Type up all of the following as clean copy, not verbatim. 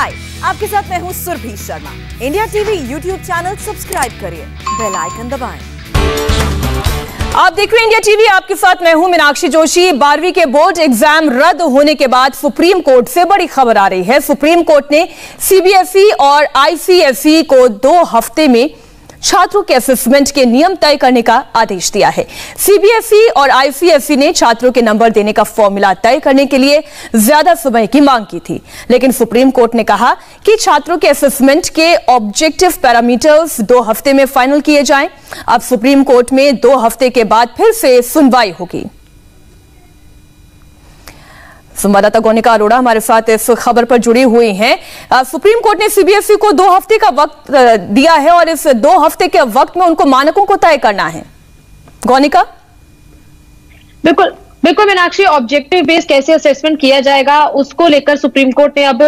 हाय, आपके साथ मैं हूँ Surabhi Sharma. India TV YouTube channel subscribe करिए, बेल आइकन दबाएं। आप देख रहे हैं इंडिया टीवी, आपके साथ मैं हूं मीनाक्षी जोशी। 12वीं के बोर्ड एग्जाम रद्द होने के बाद सुप्रीम कोर्ट से बड़ी खबर आ रही है। सुप्रीम कोर्ट ने सीबीएसई और आईसीएसई को 2 हफ्ते में छात्रों के असेसमेंट के नियम तय करने का आदेश दिया है। सीबीएसई और आईसीएसई ने छात्रों के नंबर देने का फॉर्मूला तय करने के लिए ज्यादा समय की मांग की थी, लेकिन सुप्रीम कोर्ट ने कहा कि छात्रों के असेसमेंट के ऑब्जेक्टिव पैरामीटर्स 2 हफ्ते में फाइनल किए जाएं। अब सुप्रीम कोर्ट में 2 हफ्ते के बाद फिर से सुनवाई होगी। संवाददाता गौनिका अरोड़ा हमारे साथ इस खबर पर जुड़ी हुई हैं। सुप्रीम कोर्ट ने सीबीएसई को 2 हफ्ते का वक्त दिया है और इस 2 हफ्ते के वक्त में उनको मानकों को तय करना है। गौनिका, बिल्कुल मीनाक्षी, ऑब्जेक्टिव बेस्ड कैसे असेसमेंट किया जाएगा उसको लेकर सुप्रीम कोर्ट ने अब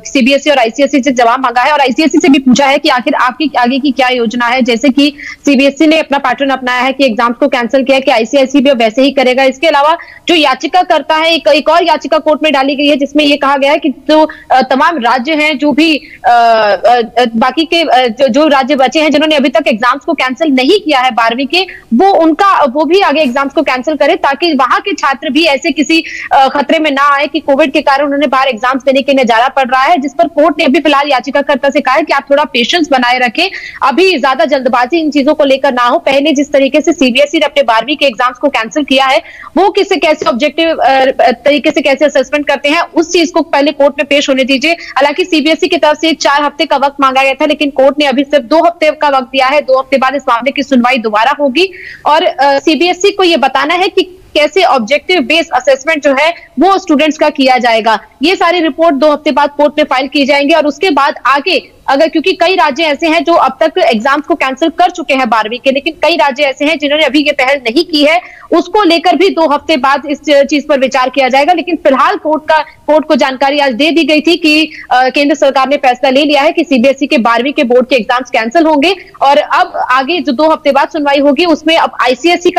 सीबीएसई और आईसीएसई से जवाब मांगा है और आईसीएसई से भी पूछा है कि आखिर आपकी आगे की क्या योजना है। जैसे कि सीबीएसई ने अपना पैटर्न अपनाया है कि एग्जाम्स को कैंसिल किया है, कि आईसीएसई भी वैसे ही करेगा। इसके अलावा जो याचिका करता है, एक और याचिका कोर्ट में डाली गई है जिसमें यह कहा गया है कि जो तमाम राज्य हैं, जो भी बाकी के जो राज्य बचे हैं जिन्होंने अभी तक एग्जाम्स को कैंसिल नहीं किया है 12वीं के, वो भी आगे एग्जाम्स को कैंसिल करे ताकि वहां के छात्र भी ऐसे किसी खतरे में ना आए कि कोविड के कारण उन्हें बाहर एग्जाम्स देने के नजारा पड़ रहा है। जिस पर कोर्ट ने अभी फिलहाल याचिकाकर्ता से कहा है कि आप थोड़ा पेशेंस बनाए रखें, अभी ज्यादा जल्दबाजी इन चीजों को लेकर ना हो। पहले जिस तरीके से सीबीएसई ने अपने 12वीं के एग्जाम्स को कैंसिल किया है, वो कैसे ऑब्जेक्टिव तरीके से कैसे असेसमेंट करते हैं, उस चीज को पहले कोर्ट में पेश होने दीजिए। हालांकि सीबीएसई की तरफ से 4 हफ्ते का वक्त मांगा गया था, लेकिन कोर्ट ने अभी सिर्फ 2 हफ्ते का वक्त दिया है। 2 हफ्ते बाद इस मामले की सुनवाई दोबारा होगी और सीबीएसई को यह बताना है कि कैसे ऑब्जेक्टिव बेस्ड असेसमेंट जो है वो स्टूडेंट्स का किया जाएगा। ये सारी रिपोर्ट 2 हफ्ते बाद कोर्ट में फाइल की जाएंगे और उसके बाद आगे क्योंकि कई राज्य ऐसे हैं जो अब तक एग्जाम्स को कैंसिल कर चुके हैं 12वीं के, लेकिन कई राज्य ऐसे हैं जिन्होंने अभी ये पहल नहीं की है, उसको लेकर भी 2 हफ्ते बाद इस चीज पर विचार किया जाएगा। लेकिन फिलहाल कोर्ट को जानकारी आज दे दी गई थी कि केंद्र सरकार ने फैसला ले लिया है कि सीबीएसई के 12वीं के बोर्ड के एग्जाम्स कैंसिल होंगे और अब आगे जो 2 हफ्ते बाद सुनवाई होगी उसमें अब आईसीएसई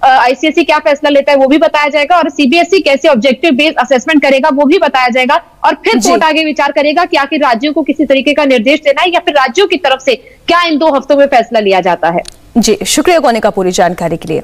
आईसीएसई क्या फैसला लेता है वो भी बताया जाएगा और सीबीएसई कैसे ऑब्जेक्टिव बेस्ड असेसमेंट करेगा वो भी बताया जाएगा और फिर कोर्ट आगे विचार करेगा कि आखिर राज्यों को किसी तरीके का निर्देश देना है या फिर राज्यों की तरफ से क्या इन 2 हफ्तों में फैसला लिया जाता है। जी, शुक्रिया गौनिका पूरी जानकारी के लिए।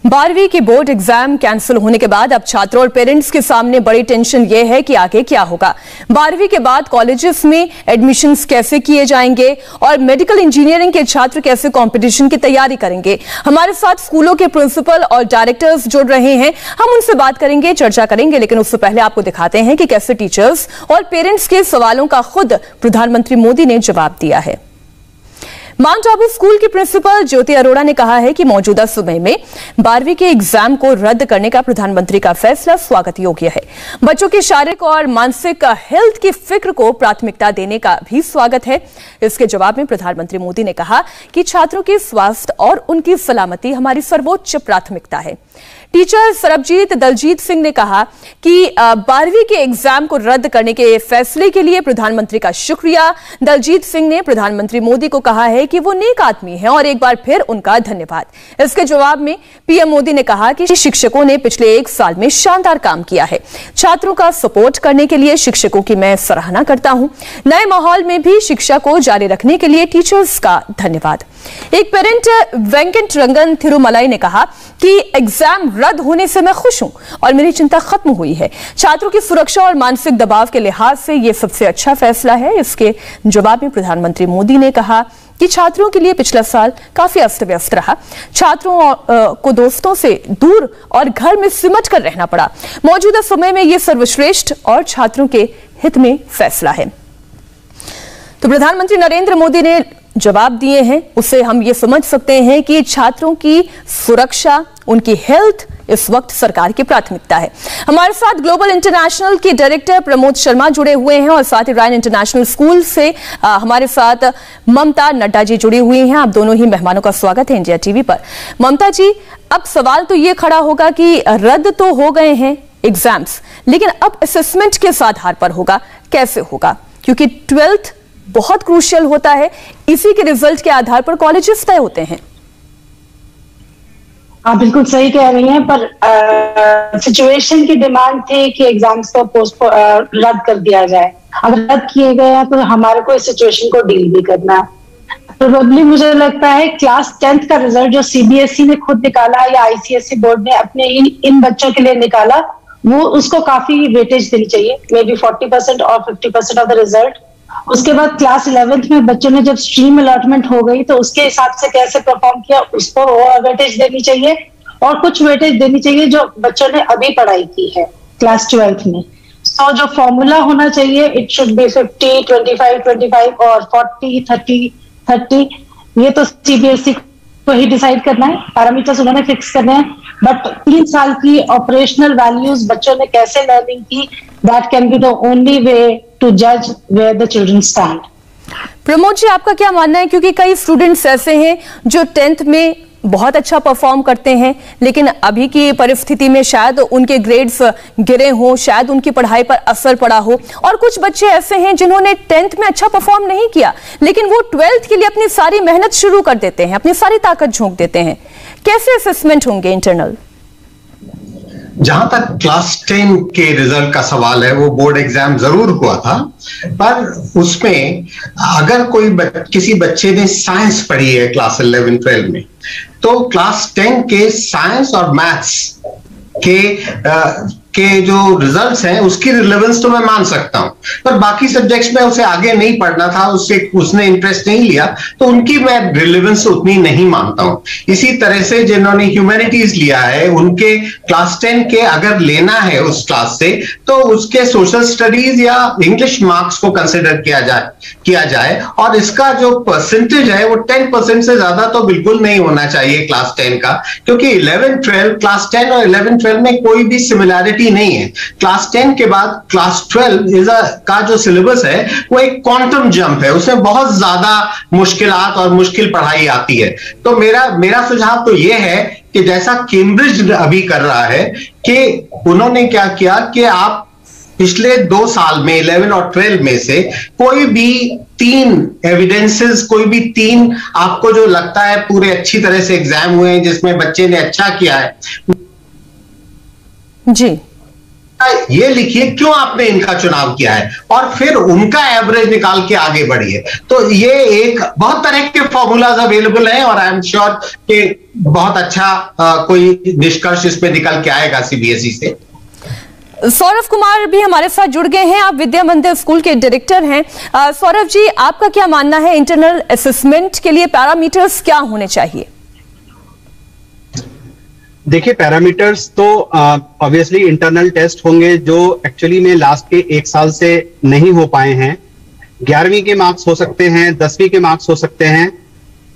12वीं की बोर्ड एग्जाम कैंसिल होने के बाद अब छात्रों और पेरेंट्स के सामने बड़ी टेंशन यह है कि आगे क्या होगा। 12वीं के बाद कॉलेजेस में एडमिशंस कैसे किए जाएंगे और मेडिकल इंजीनियरिंग के छात्र कैसे कंपटीशन की तैयारी करेंगे। हमारे साथ स्कूलों के प्रिंसिपल और डायरेक्टर्स जुड़ रहे हैं, हम उनसे बात करेंगे, चर्चा करेंगे, लेकिन उससे पहले आपको दिखाते हैं कि कैसे टीचर्स और पेरेंट्स के सवालों का खुद प्रधानमंत्री मोदी ने जवाब दिया है। माउंट आबू स्कूल की प्रिंसिपल ज्योति अरोड़ा ने कहा है कि मौजूदा समय में 12वीं के एग्जाम को रद्द करने का प्रधानमंत्री का फैसला स्वागत योग्य है। बच्चों की शारीरिक और मानसिक हेल्थ की फिक्र को प्राथमिकता देने का भी स्वागत है। इसके जवाब में प्रधानमंत्री मोदी ने कहा कि छात्रों के स्वास्थ्य और उनकी सलामती हमारी सर्वोच्च प्राथमिकता है। टीचर सरबजीत दलजीत सिंह ने कहा कि 12वीं के एग्जाम को रद्द करने के फैसले के लिए प्रधानमंत्री का शुक्रिया। दलजीत सिंह ने प्रधानमंत्री मोदी को कहा है कि वो नेक आदमी है और एक बार फिर उनका धन्यवाद। इसके जवाब में पीएम मोदी ने कहा कि शिक्षकों ने पिछले 1 साल में शानदार काम किया है। छात्रों का सपोर्ट करने के लिए शिक्षकों की मैं सराहना करता हूं। नए माहौल में भी शिक्षा को जारी रखने के लिए टीचर्स का धन्यवाद। एक पेरेंट वेंकट रंगन थिरुमलाई ने कहा कि एग्जाम रद्द होने से मैं खुश हूं और मेरी चिंता खत्म हुई है। छात्रों की सुरक्षा और मानसिक दबाव के लिहाज से यह सबसे अच्छा फैसला है। इसके जवाब में प्रधानमंत्री मोदी ने कहा कि छात्रों के लिए पिछला साल काफी अस्त व्यस्त रहा। छात्रों को दोस्तों से दूर और घर में सिमट कर रहना पड़ा। मौजूदा समय में यह सर्वश्रेष्ठ और छात्रों के हित में फैसला है। तो प्रधानमंत्री नरेंद्र मोदी ने जवाब दिए हैं, उससे हम ये समझ सकते हैं कि छात्रों की सुरक्षा, उनकी हेल्थ इस वक्त सरकार की प्राथमिकता है। हमारे साथ ग्लोबल इंटरनेशनल के डायरेक्टर प्रमोद शर्मा जुड़े हुए हैं और साथ ही रायन इंटरनेशनल स्कूल से हमारे साथ ममता नड्डा जी जुड़ी हुई हैं। आप दोनों ही मेहमानों का स्वागत है इंडिया टीवी पर। ममता जी, अब सवाल तो ये खड़ा होगा कि रद्द तो हो गए हैं एग्जाम्स, लेकिन अब असेसमेंट किस आधार पर होगा, कैसे होगा? क्योंकि 12th बहुत क्रूशियल होता है, इसी के रिजल्ट के आधार पर कॉलेजेस तय होते हैं। आप बिल्कुल सही कह रही हैं, पर सिचुएशन की डिमांड थी कि एग्जाम्स को रद्द कर दिया जाए। अगर रद्द किए गए हैं तो हमारे को इस सिचुएशन को डील भी करना है। प्रोबेबली मुझे लगता है क्लास 10th का रिजल्ट जो सीबीएसई ने खुद निकाला या आईसीएसई बोर्ड ने अपने इन बच्चों के लिए निकाला, वो उसको काफी वेटेज देनी चाहिए, मे बी 40% और 50% ऑफ द रिजल्ट। उसके बाद क्लास 11th में बच्चों ने जब स्ट्रीम अलॉटमेंट हो गई तो उसके हिसाब से कैसे परफॉर्म किया उसको वेटेज देनी चाहिए, और कुछ वेटेज देनी चाहिए जो बच्चों ने अभी पढ़ाई की है क्लास 12th में। सो जो फॉर्मूला होना चाहिए, इट शुड बी 50, 25, 25 और 40, 30, 30। ये तो सीबीएसई को ही डिसाइड करना है, पैरामीटर्स उन्होंने फिक्स करने हैं। बट 3 साल की ऑपरेशनल वैल्यूज बच्चों ने कैसे लर्निंग की, that can be the only way to जज where the children stand. Pramod ji, आपका क्या मानना है, क्योंकि कई स्टूडेंट्स ऐसे हैं जो 10th में बहुत अच्छा परफॉर्म करते हैं, लेकिन अभी की परिस्थिति में शायद उनके ग्रेड्स गिरे हों, शायद उनकी पढ़ाई पर असर पड़ा हो, और कुछ बच्चे ऐसे हैं जिन्होंने 10th में अच्छा परफॉर्म नहीं किया लेकिन वो 12th के लिए अपनी सारी मेहनत शुरू कर देते हैं, अपनी सारी ताकत झोंक देते हैं। कैसे असेसमेंट होंगे इंटरनल? जहां तक क्लास 10 के रिजल्ट का सवाल है, वो बोर्ड एग्जाम जरूर हुआ था, पर उसमें अगर किसी बच्चे ने साइंस पढ़ी है क्लास 11, 12 में, तो क्लास 10 के साइंस और मैथ्स के जो रिजल्ट्स हैं उसकी रिलेवेंस तो मैं मान सकता हूं, पर बाकी सब्जेक्ट्स में उसे आगे नहीं पढ़ना था, उसने इंटरेस्ट नहीं लिया, तो उनकी मैं रिलेवेंस उतनी नहीं मानता हूं। इसी तरह से जिन्होंने ह्यूमैनिटीज लिया है, उनके क्लास 10 के अगर लेना है उस क्लास से, तो उसके सोशल स्टडीज या इंग्लिश मार्क्स को कंसिडर किया जाए, और इसका जो परसेंटेज है वो 10% से ज्यादा तो बिल्कुल नहीं होना चाहिए क्लास 10 का, क्योंकि 11, 12, क्लास 10 और 11, 12 में कोई भी सिमिलैरिटी नहीं है। क्लास 10 के बाद क्लास 12 का जो सिलेबस है वो एक क्वांटम जंप है, उसमें बहुत ज्यादा मुश्किलात और मुश्किल पढ़ाई आती है। तो मेरा सुझाव तो यह है कि जैसा कैम्ब्रिज अभी कर रहा है, कि उन्होंने क्या किया कि आप पिछले 2 साल में 11 और 12 में से कोई भी 3 एविडेंसेस, कोई भी 3 आपको जो लगता है पूरे अच्छी तरह से एग्जाम हुए हैं जिसमें बच्चे ने अच्छा किया है जी, ये लिखिए क्यों आपने इनका चुनाव किया है, और फिर उनका एवरेज निकाल के आगे बढ़िए। तो ये एक बहुत तरह के फॉर्मूलाज अवेलेबल हैं, और आई एम श्योर कि बहुत अच्छा कोई निष्कर्ष इसमें निकल के आएगा सीबीएसई से। सौरभ कुमार भी हमारे साथ जुड़ गए हैं, आप विद्या मंदिर स्कूल के डायरेक्टर हैं। सौरभ जी, आपका क्या मानना है, इंटरनल असेसमेंट के लिए पैरामीटर्स क्या होने चाहिए? देखिए, पैरामीटर्स तो ऑब्वियसली इंटरनल टेस्ट होंगे जो एक्चुअली में लास्ट के 1 साल से नहीं हो पाए हैं। 11वीं के मार्क्स हो सकते हैं, 10वीं के मार्क्स हो सकते हैं,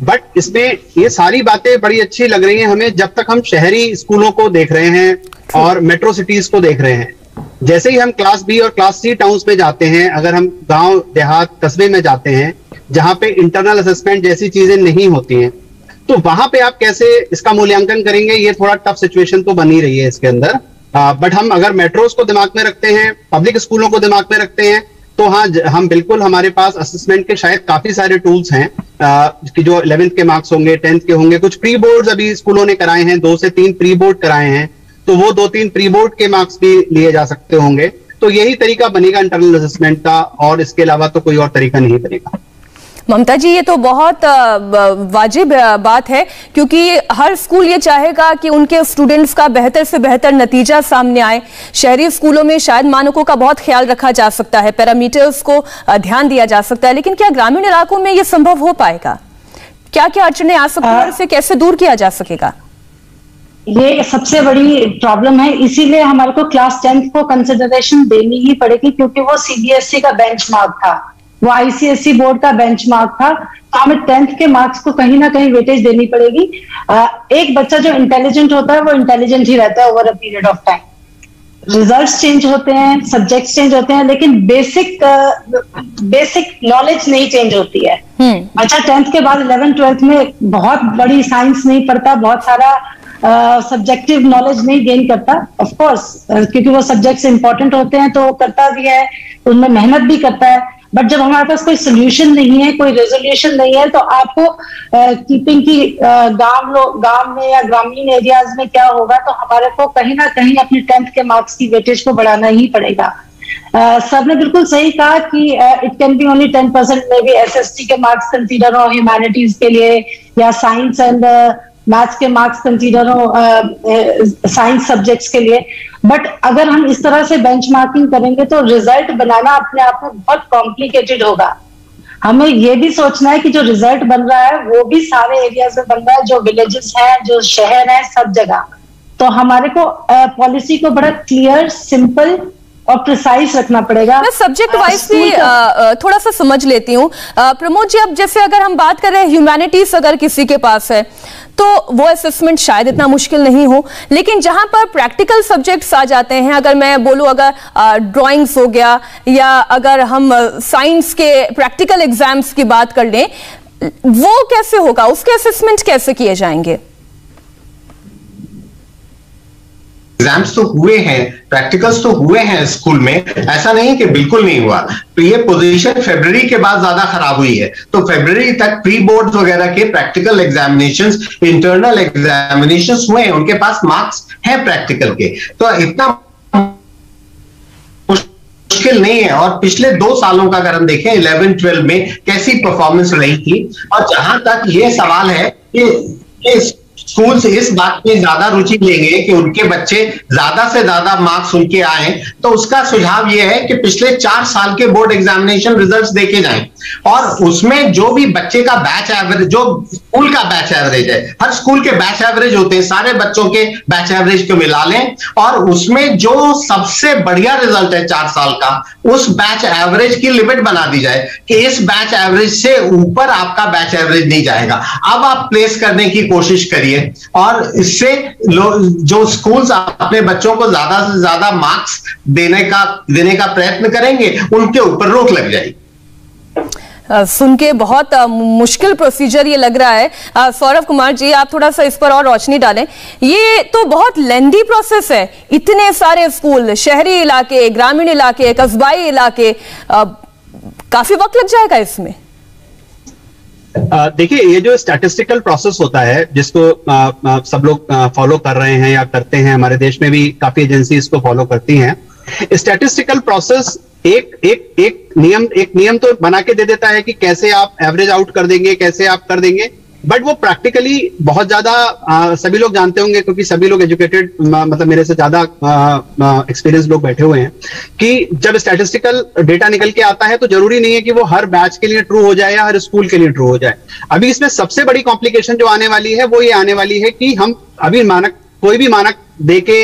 बट इसमें ये सारी बातें बड़ी अच्छी लग रही हैं हमें जब तक हम शहरी स्कूलों को देख रहे हैं और मेट्रो सिटीज को देख रहे हैं। जैसे ही हम क्लास बी और क्लास सी टाउन्स में जाते हैं, अगर हम गांव देहात कस्बे में जाते हैं जहां पे इंटरनल असेसमेंट जैसी चीजें नहीं होती हैं, तो वहां पे आप कैसे इसका मूल्यांकन करेंगे, ये थोड़ा टफ सिचुएशन तो बनी रही है इसके अंदर। बट हम अगर मेट्रोज को दिमाग में रखते हैं, पब्लिक स्कूलों को दिमाग में रखते हैं, तो हाँ, हम बिल्कुल, हमारे पास असेसमेंट के शायद काफी सारे टूल्स हैं कि जो 11th के मार्क्स होंगे, 10th के होंगे। कुछ प्री बोर्ड अभी स्कूलों ने कराए हैं, 2 से 3 प्री बोर्ड कराए हैं, तो वो 2-3 प्री बोर्ड के मार्क्स भी लिए जा सकते होंगे। तो यही तरीका बनेगा इंटरनल असेसमेंट का, और इसके अलावा तो कोई और तरीका नहीं बनेगा। ममता जी, ये तो बहुत वाजिब बात है, क्योंकि हर स्कूल ये चाहेगा कि उनके स्टूडेंट्स का बेहतर से बेहतर नतीजा सामने आए। शहरी स्कूलों में शायद मानकों का बहुत ख्याल रखा जा सकता है, पैरामीटर्स को ध्यान दिया जा सकता है, लेकिन क्या ग्रामीण इलाकों में ये संभव हो पाएगा? क्या क्या अड़चने आ सकती हैं, इसे कैसे दूर किया जा सकेगा? ये सबसे बड़ी प्रॉब्लम है, इसीलिए हमारे को क्लास 10th को कंसिडरेशन देनी ही पड़ेगी, क्योंकि वो सीबीएसई का बेंचमार्क था, वो आईसीएसई बोर्ड का बेंचमार्क था। तो हमें 10th के मार्क्स को कहीं ना कहीं वेटेज देनी पड़ेगी। एक बच्चा जो इंटेलिजेंट होता है वो इंटेलिजेंट ही रहता है over a period of time. Results change होते हैं, सब्जेक्ट्स चेंज होते हैं, लेकिन बेसिक नॉलेज नहीं चेंज होती है। बच्चा 10th के बाद 11th 12th में बहुत बड़ी साइंस नहीं पढ़ता, बहुत सारा सब्जेक्टिव नॉलेज नहीं गेन करता। ऑफ कोर्स क्योंकि वो सब्जेक्ट्स इंपॉर्टेंट होते हैं तो वो करता भी है, उनमें मेहनत भी करता है, बट जब हमारे पास कोई सोल्यूशन नहीं है, कोई रेजोल्यूशन नहीं है, तो आपको कीपिंग की गांव में या ग्रामीण एरियाज में क्या होगा, तो हमारे को कहीं ना कहीं अपने 10th के मार्क्स की वेटेज को बढ़ाना ही पड़ेगा। सर ने बिल्कुल सही कहा कि it can be only 10% may be SST के मार्क्स कंसीडर हो ह्यूमैनिटीज के लिए, या साइंस एंड मैथ्स के मार्क्स कंसीडर हो साइंस सब्जेक्ट्स के लिए। बट अगर हम इस तरह से बेंचमार्किंग करेंगे तो रिजल्ट बनाना अपने आप में बहुत कॉम्प्लिकेटेड होगा। हमें ये भी सोचना है कि जो रिजल्ट बन रहा है वो भी सारे एरियाज में बन रहा है, जो विलेजेस हैं, जो शहर हैं, सब जगह। तो हमारे को पॉलिसी को बड़ा क्लियर, सिंपल और प्रिसाइज रखना पड़ेगा। मैं सब्जेक्ट वाइज भी थोड़ा सा समझ लेती हूँ। प्रमोद जी, अब जैसे अगर हम बात कर रहे हैं ह्यूमैनिटीज अगर किसी के पास है तो वो असेसमेंट शायद इतना मुश्किल नहीं हो, लेकिन जहां पर प्रैक्टिकल सब्जेक्ट्स आ जाते हैं, अगर मैं बोलूं अगर ड्राइंग्स हो गया, या अगर हम साइंस के प्रैक्टिकल एग्जाम्स की बात कर लें, वो कैसे होगा, उसके असेसमेंट कैसे किए जाएंगे? एग्जाम्स तो हुए हैं, प्रैक्टिकल्स तो हुए हैं स्कूल में, ऐसा नहीं कि बिल्कुल नहीं हुआ। तो ये पोजीशन फरवरी के बाद ज्यादा खराब हुई है, तो फरवरी तक प्री बोर्ड वगैरह के प्रैक्टिकल एग्जामिनेशंस, इंटरनल एग्जामिनेशंस हुए हैं, उनके पास मार्क्स हैं प्रैक्टिकल के, तो इतना मुश्किल नहीं है। और पिछले 2 सालों का अगर हम देखें 11-12 में कैसी परफॉर्मेंस रही थी, और जहां तक ये सवाल है कि स्कूल से इस बात में ज्यादा रुचि लेंगे कि उनके बच्चे ज्यादा से ज्यादा मार्क्स उनके आए, तो उसका सुझाव यह है कि पिछले 4 साल के बोर्ड एग्जामिनेशन रिजल्ट्स देखे जाएं, और उसमें जो भी बच्चे का बैच एवरेज, जो स्कूल का बैच एवरेज है, हर स्कूल के बैच एवरेज होते हैं, सारे बच्चों के बैच एवरेज को मिला लें, और उसमें जो सबसे बढ़िया रिजल्ट है 4 साल का, उस बैच एवरेज की लिमिट बना दी जाए कि इस बैच एवरेज से ऊपर आपका बैच एवरेज नहीं जाएगा। अब आप प्लेस करने की कोशिश करिए, और इससे जो स्कूल्स अपने बच्चों को ज्यादा से ज्यादा मार्क्स देने का प्रयत्न करेंगे, उनके ऊपर रोक लग जाएगी। सुन के बहुत मुश्किल प्रोसीजर ये लग रहा है। सौरभ कुमार जी, आप थोड़ा सा इस पर और रोशनी डालें। ये तो बहुत लेंदी प्रोसेस है, इतने सारे स्कूल, शहरी इलाके, ग्रामीण इलाके, कस्बाई इलाके, काफी वक्त लग जाएगा इसमें। देखिए, ये जो स्टैटिस्टिकल प्रोसेस होता है, जिसको सब लोग फॉलो कर रहे हैं या करते हैं, हमारे देश में भी काफी एजेंसी इसको फॉलो करती हैं। स्टैटिस्टिकल प्रोसेस एक नियम तो बना के दे देता है कि कैसे आप एवरेज आउट कर देंगे, कैसे आप कर देंगे, बट वो प्रैक्टिकली बहुत ज्यादा सभी लोग जानते होंगे, क्योंकि सभी लोग एजुकेटेड, मतलब मेरे से ज्यादा एक्सपीरियंस लोग बैठे हुए हैं, कि जब स्टैटिस्टिकल डेटा निकल के आता है तो जरूरी नहीं है कि वो हर बैच के लिए ट्रू हो जाए या हर स्कूल के लिए ट्रू हो जाए। अभी इसमें सबसे बड़ी कॉम्प्लिकेशन जो आने वाली है वो ये आने वाली है कि हम अभी कोई भी मानक देके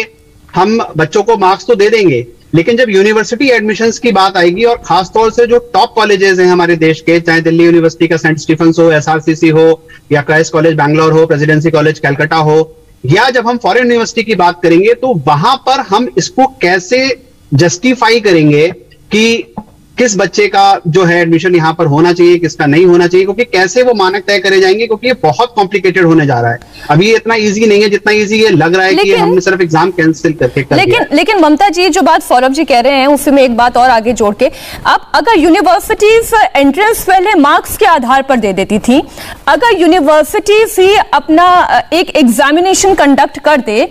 हम बच्चों को मार्क्स तो दे देंगे, लेकिन जब यूनिवर्सिटी एडमिशंस की बात आएगी, और खासतौर से जो टॉप कॉलेजेस हैं हमारे देश के, चाहे दिल्ली यूनिवर्सिटी का सेंट स्टीफेंस हो, SRCC हो, या क्राइस्ट कॉलेज बैंगलोर हो, प्रेसिडेंसी कॉलेज कलकत्ता हो, या जब हम फॉरेन यूनिवर्सिटी की बात करेंगे, तो वहां पर हम इसको कैसे जस्टिफाई करेंगे कि किस बच्चे का जो है एडमिशन यहां पर होना चाहिए, किसका नहीं होना चाहिए, क्योंकि कैसे वो मानक तय करे जाएंगे, क्योंकि ये बहुत कॉम्प्लिकेटेड होने जा रहा है। अभी ये इतना इजी नहीं है जितना इजी ये लग रहा है कि हमने सिर्फ एग्जाम कैंसिल करके कर दिया। लेकिन ममता जी, जो बात सौरभ जी कह रहे हैं उससे मैं एक बात और आगे जोड़ के, अब अगर यूनिवर्सिटीज एंट्रेंस पहले मार्क्स के आधार पर दे देती थी, अगर यूनिवर्सिटीज ही अपना एक एग्जामिनेशन कंडक्ट कर दे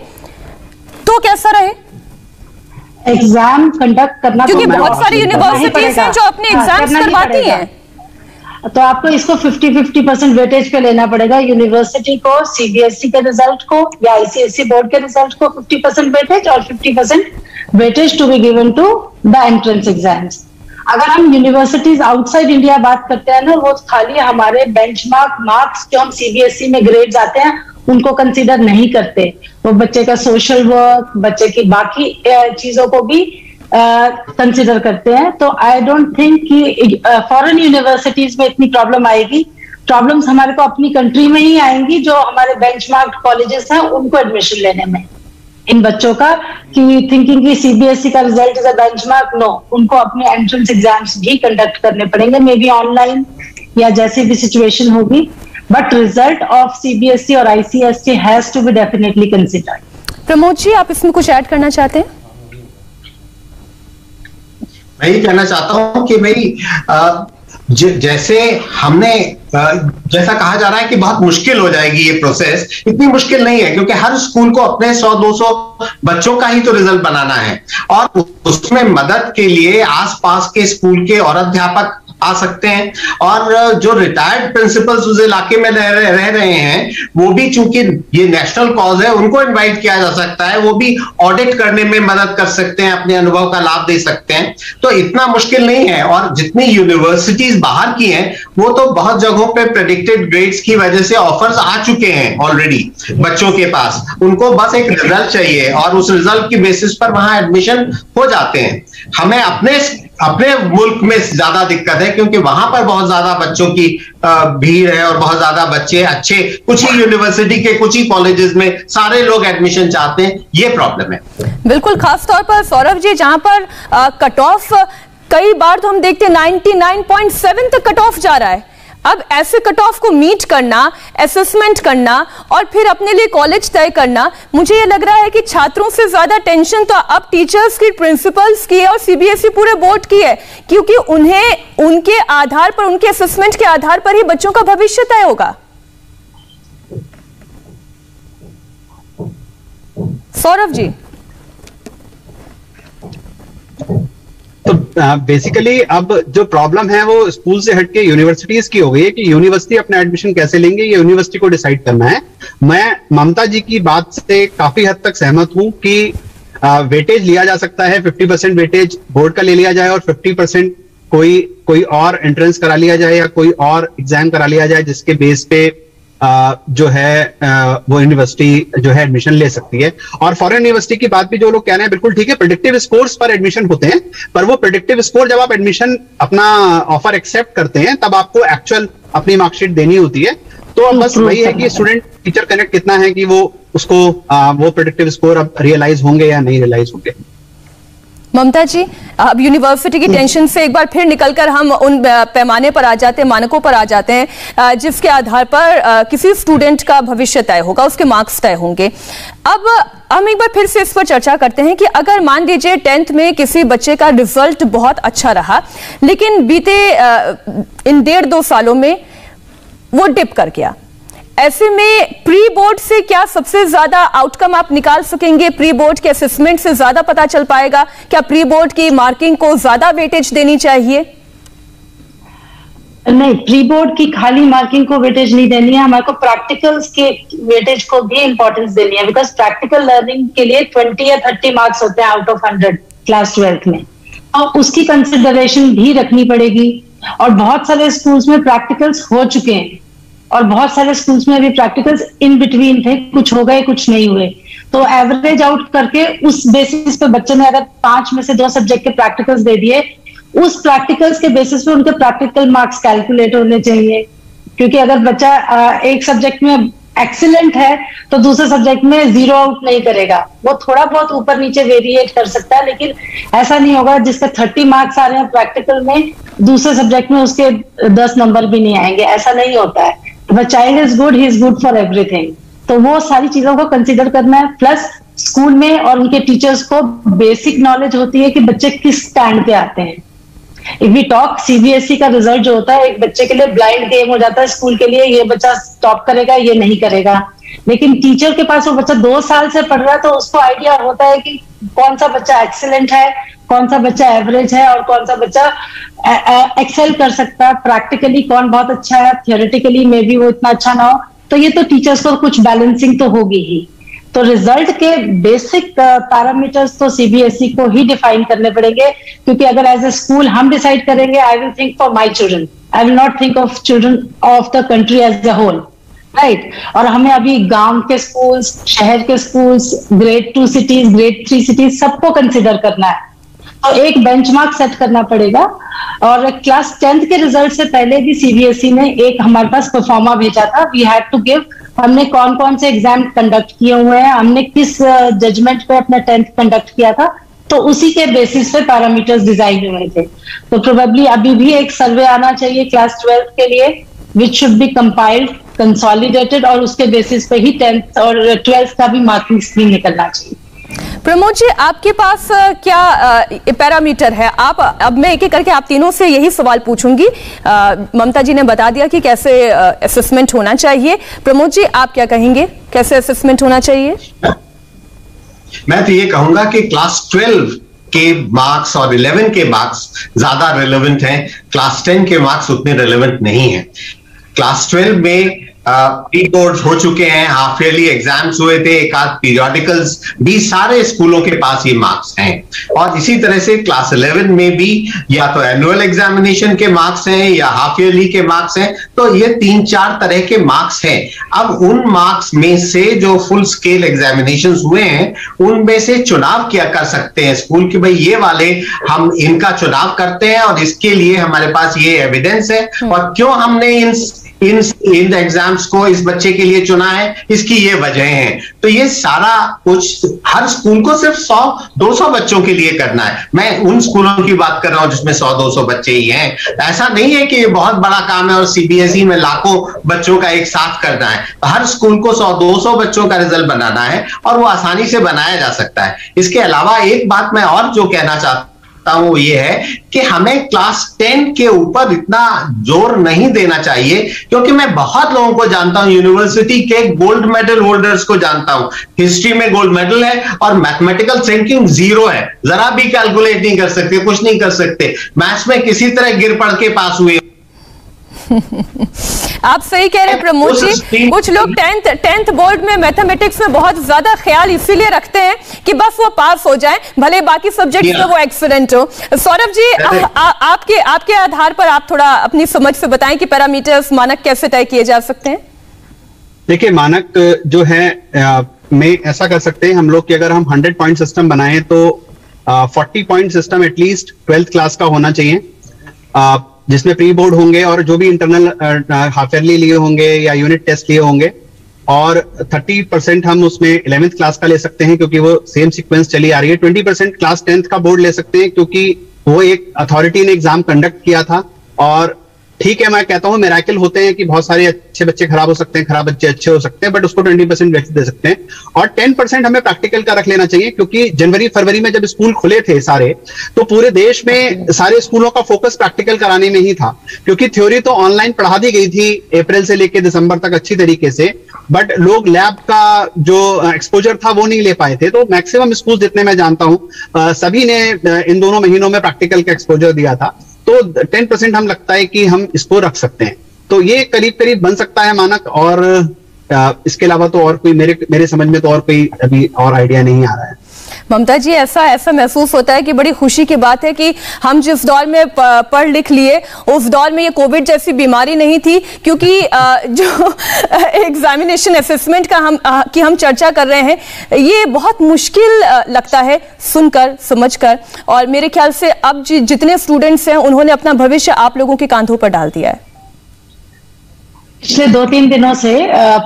तो कैसा रहे? एग्जाम कंडक्ट करना, क्योंकि बहुत सारी यूनिवर्सिटीज हैं जो अपने एग्जाम्स करवाती हैं। तो आपको इसको 50-50% वेटेज पे लेना पड़ेगा। यूनिवर्सिटी को CBSE के रिजल्ट को या ICSE बोर्ड के रिजल्ट को 50% वेटेज, और 50% weightage to be given to the entrance exams. अगर हम यूनिवर्सिटीज आउटसाइड इंडिया बात करते हैं ना, वो खाली हमारे बेंचमार्क मार्क्स जो हम CBSE में ग्रेड्स आते हैं उनको कंसीडर नहीं करते, वो बच्चे का सोशल वर्क, बच्चे की बाकी चीजों को भी कंसीडर करते हैं। तो आई डोंट थिंक कि फॉरेन यूनिवर्सिटीज में इतनी प्रॉब्लम आएगी। प्रॉब्लम्स हमारे को अपनी कंट्री में ही आएंगी, जो हमारे बेंचमार्क कॉलेजेस हैं उनको एडमिशन लेने में, इन बच्चों का, कि थिंकिंग की CBSE का result is a benchmark, no, उनको अपने एंट्रेंस एग्जाम्स भी कंडक्ट करने पड़ेंगे, मे बी ऑनलाइन या जैसी भी सिचुएशन होगी, बट रिजल्ट ऑफ CBSE और ICSE has to be definitely considered. Pramod ji, आप इसमें कुछ ऐड करना चाहते हैं? मैं ये कहना चाहता हूं कि भाई जैसे हमने जैसा कहा जा रहा है कि बहुत मुश्किल हो जाएगी ये प्रोसेस, इतनी मुश्किल नहीं है, क्योंकि हर स्कूल को अपने 100-200 बच्चों का ही तो रिजल्ट बनाना है, और उसमें मदद के लिए आसपास के स्कूल के और अध्यापक आ सकते हैं, और जो रिटायर्ड प्रिंसिपल्स उस इलाके में रह रहे हैं वो भी, चूंकि ये नेशनल कॉज है, उनको इनवाइट किया जा सकता है, वो भी ऑडिट करने में मदद कर सकते हैं, अपने अनुभव का लाभ दे सकते हैं। तो इतना मुश्किल नहीं है। और जितनी यूनिवर्सिटीज बाहर की हैं वो तो बहुत जगहों पे प्रेडिक्टेड ग्रेड्स की वजह से ऑफर्स आ चुके हैं ऑलरेडी बच्चों के पास, उनको बस एक रिजल्ट चाहिए और उस रिजल्ट की बेसिस पर वहां एडमिशन हो जाते हैं। हमें अपने मुल्क में ज्यादा दिक्कत है, क्योंकि वहां पर बहुत ज्यादा बच्चों की भीड़ है और बहुत ज्यादा बच्चे अच्छे, कुछ ही यूनिवर्सिटी के कुछ ही कॉलेजेस में सारे लोग एडमिशन चाहते हैं, ये प्रॉब्लम है। बिल्कुल, खास तौर पर सौरभ जी, जहां पर कट ऑफ कई बार तो हम देखते हैं 99.7 तक कट ऑफ जा रहा है। अब ऐसे कट ऑफ को मीट करना, असेसमेंट करना और फिर अपने लिए कॉलेज तय करना, मुझे ये लग रहा है कि छात्रों से ज्यादा टेंशन तो अब टीचर्स की, प्रिंसिपल्स की और सीबीएसई पूरे बोर्ड की है, क्योंकि उन्हें उनके आधार पर, उनके असेसमेंट के आधार पर ही बच्चों का भविष्य तय होगा। सौरभ जी। तो बेसिकली अब जो प्रॉब्लम है वो स्कूल से हटके यूनिवर्सिटीज की हो गई है कि यूनिवर्सिटी अपना एडमिशन कैसे लेंगे, ये यूनिवर्सिटी को डिसाइड करना है। मैं ममता जी की बात से काफी हद तक सहमत हूं कि वेटेज लिया जा सकता है, 50% वेटेज बोर्ड का ले लिया जाए और 50% कोई और एंट्रेंस करा लिया जाए या कोई और एग्जाम करा लिया जाए, जिसके बेस पे जो है वो यूनिवर्सिटी जो है एडमिशन ले सकती है। और फॉरेन यूनिवर्सिटी की बात भी जो लोग कह रहे हैं बिल्कुल ठीक है, प्रेडिक्टिव स्कोर्स पर एडमिशन होते हैं, पर वो प्रेडिक्टिव स्कोर जब आप एडमिशन अपना ऑफर एक्सेप्ट करते हैं तब आपको एक्चुअल अपनी मार्कशीट देनी होती है। तो बस वही है कि स्टूडेंट टीचर कनेक्ट कितना है कि वो उसको वो प्रेडिक्टिव स्कोर अब रियलाइज होंगे या नहीं रियलाइज होंगे। ममता जी, अब यूनिवर्सिटी की टेंशन से एक बार फिर निकलकर हम उन पैमाने पर आ जाते हैं, मानकों पर आ जाते हैं जिसके आधार पर किसी स्टूडेंट का भविष्य तय होगा, उसके मार्क्स तय होंगे। अब हम एक बार फिर से इस पर चर्चा करते हैं कि अगर मान लीजिए 10th में किसी बच्चे का रिजल्ट बहुत अच्छा रहा, लेकिन बीते इन 1.5-2 सालों में वो डिप कर गया, ऐसे में प्री बोर्ड से क्या सबसे ज्यादा आउटकम आप निकाल सकेंगे? प्री बोर्ड के असेसमेंट से ज्यादा पता चल पाएगा? क्या प्री बोर्ड की मार्किंग को ज्यादा वेटेज देनी चाहिए? नहीं, प्री बोर्ड की खाली मार्किंग को वेटेज नहीं देनी है, हमारे को प्रैक्टिकल्स के वेटेज को भी इंपॉर्टेंस देनी है, बिकॉज प्रैक्टिकल लर्निंग के लिए 20 या 30 मार्क्स होते हैं आउट ऑफ 100 क्लास 12th में, और उसकी कंसिडरेशन भी रखनी पड़ेगी। और बहुत सारे स्कूल्स में प्रैक्टिकल्स हो चुके हैं और बहुत सारे स्कूल्स में अभी प्रैक्टिकल्स इन बिटवीन थे, कुछ हो गए कुछ नहीं हुए। तो एवरेज आउट करके उस बेसिस पे बच्चे ने अगर 5 में से 2 सब्जेक्ट के प्रैक्टिकल्स दे दिए, उस प्रैक्टिकल्स के बेसिस पे उनके प्रैक्टिकल मार्क्स कैलकुलेट होने चाहिए। क्योंकि अगर बच्चा एक सब्जेक्ट में एक्सीलेंट है तो दूसरे सब्जेक्ट में 0 आउट नहीं करेगा, वो थोड़ा बहुत ऊपर नीचे वेरिएट कर सकता है, लेकिन ऐसा नहीं होगा जिसके 30 मार्क्स आ रहे हैं प्रैक्टिकल में, दूसरे सब्जेक्ट में उसके 10 नंबर भी नहीं आएंगे, ऐसा नहीं होता है। The child is good, he is good for everything. तो वो सारी चीजों को कंसीडर करना है। प्लस स्कूल में और उनके टीचर्स को बेसिक नॉलेज होती है कि बच्चे किस स्टैंड पे आते हैं। इफ वी टॉक, सीबीएसई का रिजल्ट जो होता है एक बच्चे के लिए ब्लाइंड गेम हो जाता है स्कूल के लिए, ये बच्चा टॉप करेगा ये नहीं करेगा। लेकिन टीचर के पास वो बच्चा 2 साल से पढ़ रहा है तो उसको आइडिया होता है कि कौन सा बच्चा एक्सीलेंट है, कौन सा बच्चा एवरेज है और कौन सा बच्चा एक्सेल कर सकता है। प्रैक्टिकली कौन बहुत अच्छा है, थियोरेटिकली में भी वो इतना अच्छा ना हो। तो ये तो टीचर्स को कुछ बैलेंसिंग तो होगी ही। तो रिजल्ट के बेसिक पैरामीटर्स तो सीबीएसई को ही डिफाइन करने पड़ेंगे, क्योंकि अगर एज ए स्कूल हम डिसाइड करेंगे, I will think for my children, I will not think of children of the country as a whole, right. और हमें अभी गांव के स्कूल्स, शहर के schools, grade 2 cities, grade 3 cities सबको कंसिडर करना है। तो एक बेंचमार्क सेट करना पड़ेगा। और क्लास 10th के रिजल्ट से पहले भी सीबीएसई ने एक हमारे पास परफॉर्मा भेजा था, वी हैड टू गिव, हमने कौन कौन से एग्जाम कंडक्ट किए हुए हैं, हमने किस जजमेंट पे अपना 10th कंडक्ट किया था, तो उसी के बेसिस पे पैरामीटर्स डिजाइन हुए थे। तो प्रोबेबली अभी भी एक सर्वे आना चाहिए क्लास 12th के लिए, which should be compiled, consolidated, और उसके बेसिस पे ही 10th और 12th का भी मार्किंग स्कीम निकलना चाहिए। प्रमोद जी, आपके पास क्या पैरामीटर है? आप अब मैं एक एक करके आप तीनों से यही सवाल पूछूंगी। ममता जी ने बता दिया कि कैसे असेसमेंट होना चाहिए। प्रमोद जी, आप क्या कहेंगे, कैसे असेसमेंट होना चाहिए? मैं तो ये कहूंगा कि क्लास 12 के मार्क्स और 11 के मार्क्स ज्यादा रिलेवेंट हैं, क्लास 10 के मार्क्स उतने रिलेवेंट नहीं हैं। क्लास 12 में प्री बोर्ड हो चुके हैं, हाफ ईयरली एग्जाम्स हुए थे, एक आध पीरियोडिकल्स भी, सारे स्कूलों के पास ये मार्क्स हैं। और इसी तरह से क्लास 11 में भी या तो एनुअल एग्जामिनेशन के मार्क्स हैं या हाफ ईयरली के मार्क्स हैं। तो ये 3-4 तरह के मार्क्स हैं। अब उन मार्क्स में से जो फुल स्केल एग्जामिनेशन हुए हैं उनमें से चुनाव क्या कर सकते हैं स्कूल कि भाई ये वाले हम इनका चुनाव करते हैं और इसके लिए हमारे पास ये एविडेंस है, और क्यों हमने इन एग्जाम्स को इस बच्चे के लिए चुना है, इसकी ये वजह है। तो ये सारा कुछ हर स्कूल को सिर्फ 100-200 बच्चों के लिए करना है। मैं उन स्कूलों की बात कर रहा हूं जिसमें 100-200 बच्चे ही हैं। ऐसा नहीं है कि ये बहुत बड़ा काम है और सीबीएसई में लाखों बच्चों का एक साथ करना है। हर स्कूल को 100-200 बच्चों का रिजल्ट बनाना है और वो आसानी से बनाया जा सकता है। इसके अलावा एक बात मैं और जो कहना चाहता हूं वो ये है कि हमें क्लास 10 के ऊपर इतना जोर नहीं देना चाहिए, क्योंकि मैं बहुत लोगों को जानता हूं, यूनिवर्सिटी के गोल्ड मेडल होल्डर्स को जानता हूं, हिस्ट्री में गोल्ड मेडल है और मैथमेटिकल थिंकिंग 0 है, जरा भी कैलकुलेट नहीं कर सकते, कुछ नहीं कर सकते, मैथ्स में किसी तरह गिर पड़ के पास हुए। आप सही कह रहे हैं प्रमोद जी। कुछ लोग 10th बोर्ड में मैथमेटिक्स में बहुत ज्यादा ख्याल इसीलिए रखते हैं कि बस वो पास हो जाए, भले बाकी सब्जेक्ट्स में वो एक्सीलेंट हो। सौरभ जी, आपके आधार पर आप थोड़ा अपनी समझ से बताएं कि पैरामीटर्स, मानक कैसे तय किए जा सकते हैं? देखिए, मानक जो है में ऐसा कर सकते हैं हम लोग कि अगर हम 100 पॉइंट सिस्टम बनाएं तो 40 point system at least 12th class का होना चाहिए, जिसमें प्री बोर्ड होंगे और जो भी इंटरनल हाफ ईयरली लिए होंगे या यूनिट टेस्ट लिए होंगे, और 30% हम उसमें 11th क्लास का ले सकते हैं क्योंकि वो सेम सीक्वेंस चली आ रही है। 20% क्लास 10th का बोर्ड ले सकते हैं क्योंकि वो एक अथॉरिटी ने एग्जाम कंडक्ट किया था। और ठीक है, मैं कहता हूं मिरेकल होते हैं कि बहुत सारे अच्छे बच्चे खराब हो सकते हैं, खराब बच्चे अच्छे हो सकते हैं, बट उसको 20% वैसे दे सकते हैं। और 10% हमें प्रैक्टिकल का रख लेना चाहिए, क्योंकि जनवरी फरवरी में जब स्कूल खुले थे सारे, तो पूरे देश में सारे स्कूलों का फोकस प्रैक्टिकल कराने में ही था, क्योंकि थ्योरी तो ऑनलाइन पढ़ा दी गई थी अप्रैल से लेकर दिसंबर तक अच्छी तरीके से, बट लोग लैब का जो एक्सपोजर था वो नहीं ले पाए थे। तो मैक्सिमम स्कूल जितने मैं जानता हूं सभी ने इन दोनों महीनों में प्रैक्टिकल का एक्सपोजर दिया था। तो 10% हम लगता है कि हम इसको रख सकते हैं, तो ये करीब करीब बन सकता है मानक। और इसके अलावा तो और कोई मेरे समझ में तो और कोई अभी और आइडिया नहीं आ रहा है। ममता जी, ऐसा महसूस होता है कि बड़ी खुशी की बात है कि हम जिस दौर में पढ़ लिख लिए उस दौर में ये कोविड जैसी बीमारी नहीं थी, क्योंकि जो एग्जामिनेशन असेसमेंट का हम चर्चा कर रहे हैं, ये बहुत मुश्किल लगता है सुनकर समझकर। और मेरे ख्याल से अब जितने स्टूडेंट्स हैं उन्होंने अपना भविष्य आप लोगों के कांधों पर डाल दिया है। पिछले 2-3 दिनों से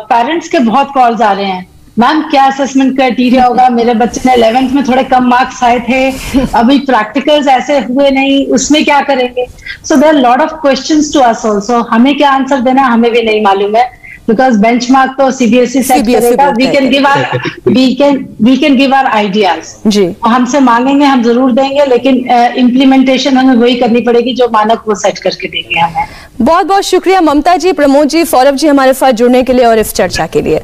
पेरेंट्स के बहुत कॉल्स आ रहे हैं, मैम क्या असेसमेंट क्राइटेरिया होगा, मेरे बच्चे ने 11th में थोड़े कम मार्क्स आए थे, अभी प्रैक्टिकल्स ऐसे हुए नहीं, उसमें क्या करेंगे। So there are lot of questions to us also. हमें क्या आंसर देना हमें भी नहीं मालूम है, बिकॉज बेंचमार्क तो सीबीएसई सेट करेगा। We can give our ideas जी, हमसे मांगेंगे हम जरूर देंगे, लेकिन इम्प्लीमेंटेशन हमें वही करनी पड़ेगी जो मानक वो सेट करके देंगे हमें। बहुत बहुत शुक्रिया ममता जी, प्रमोद जी, सौरभ जी हमारे साथ जुड़ने के लिए और इस चर्चा के लिए।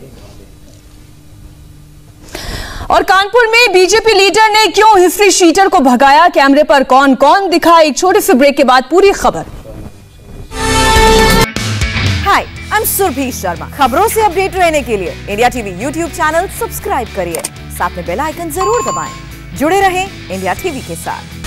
और कानपुर में बीजेपी लीडर ने क्यों हिस्ट्री शीटर को भगाया, कैमरे पर कौन कौन दिखा, एक छोटे से ब्रेक के बाद पूरी खबर। हाय, आई एम सुरभि शर्मा। खबरों से अपडेट रहने के लिए India TV YouTube channel subscribe करिए, साथ में बेल आइकन जरूर दबाएं। जुड़े रहें इंडिया टीवी के साथ।